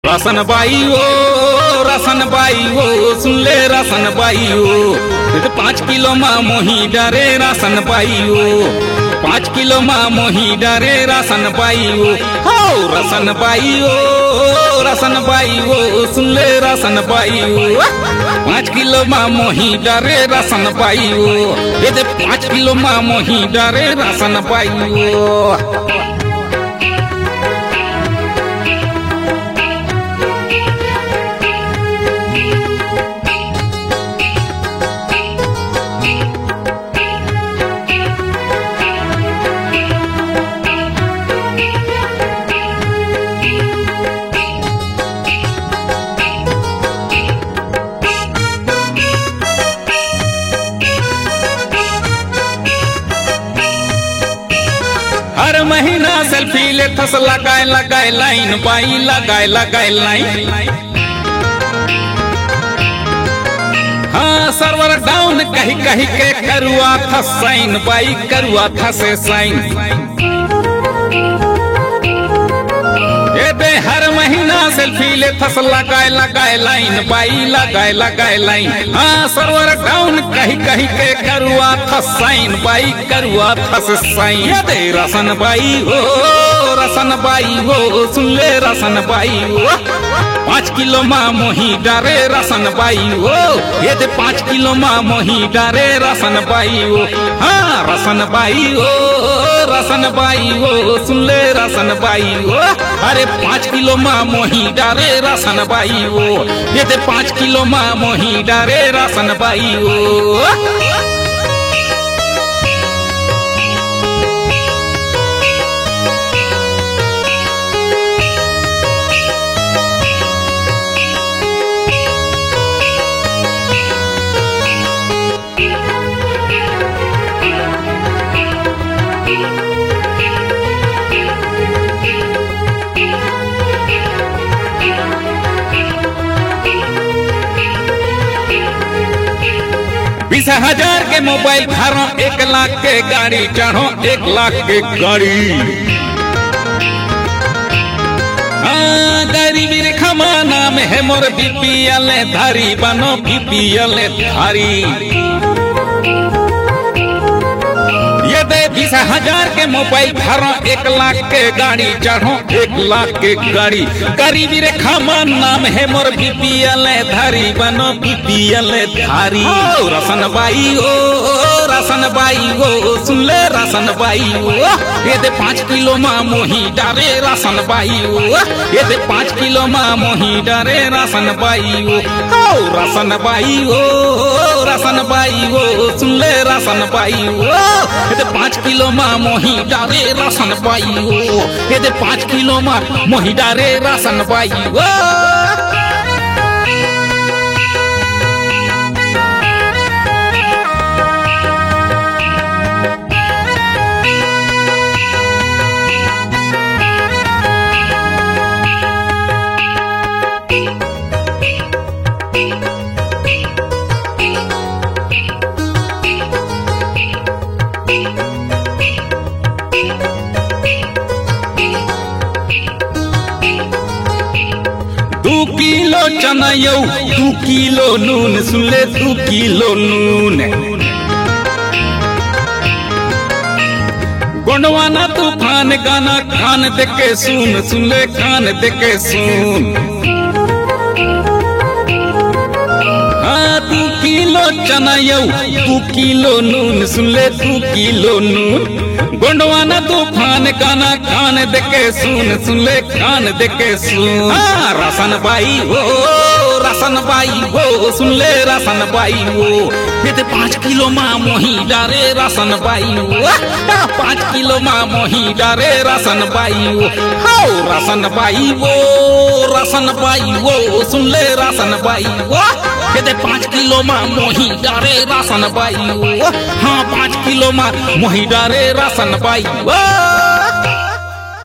Ration बाई हो सुन ले राशन बाई हो 5 किलो माँ मोही डारे राशन बाई हो 5 किलो माँ मोही डारे राशन बाई हो राशन बाई हो सुन ले राशन बाई हो 5 किलो माँ मोही डारे राशन बाई हो 5 किलो माँ मोही डारे राशन बाई हो। हर महीना सेल्फी ले थस लगाए लाइन बाई लगाए लाइन। हाँ सर्वर डाउन कही के करुआ था साइन बाई करुआ था से साइन। ये दे हर महीना सेल्फी ले थस लगाए लाइन बाई लगाए लाइन। हाँ सर्वर डाउन कही के करुआ था साइन बाई करुआ था से साइन। ये दे राशन बाई हो सुन ले राशन बाई हो 5 किलो माँ मोही डारे राशन बाई हो। ये दे 5 किलो माँ मोही डारे राशन बाई हो। हाँ राशन बाई हो सुन ले राशन बाई हो। अरे 5 किलो माँ मोही डारे राशन बाई हो। ये दे 5 किलो माँ मोही डारे राशन बाई हो। बीस हजार के मोबाइल भरो 1 लाख के गाड़ी चढ़ो 1 लाख के गाड़ी। हाँ गरीबी रेखा नाम है मोर BPL धारी बनो BPL धारी। ये दे 20 हजार के मोबाइल भरो 1 लाख के गाड़ी चढ़ो 1 लाख के गाड़ी। गरीबी रेखा नाम है मोर BPL धारी बनो BPL धारी। राशन बाई हो सुन ले राशन बाई हो। ये दे 5 किलो माँ मोही डारे राशन बाई हो। ये दे 5 किलो माँ मोही डारे राशन बाई हो। राशन बाई हो सुन ले राशन बाई हो। ये दे 5 किलो माँ मोही डारे राशन बाई हो। ये दे 5 किलो माँ मोही डारे राशन बाई हो। दू किलो चना यौ 2 किलो नून सुन ले 2 किलो नून। गोंडवाना तूफान गाना खान देके सुन ले खान देके सुन। हाँ 2 किलो चना यौ 2 किलो नून सुन ले 2 किलो नून। गोंडवाना तूफान गाना खान देके सुन ले खान देके सुन। हाँ राशन बाई हो सुन ले राशन बाई हो। ये 5 किलो माँ मोही डारे राशन बाई हो। 5 किलो माँ मोही डारे राशन बाई हो। राशन बाई हो सुन ले राशन बाई हो। ये 5 किलो माँ मोही डारे राशन बाई हो। हाँ 5 किलो माँ मोही डारे राशन बाई हो।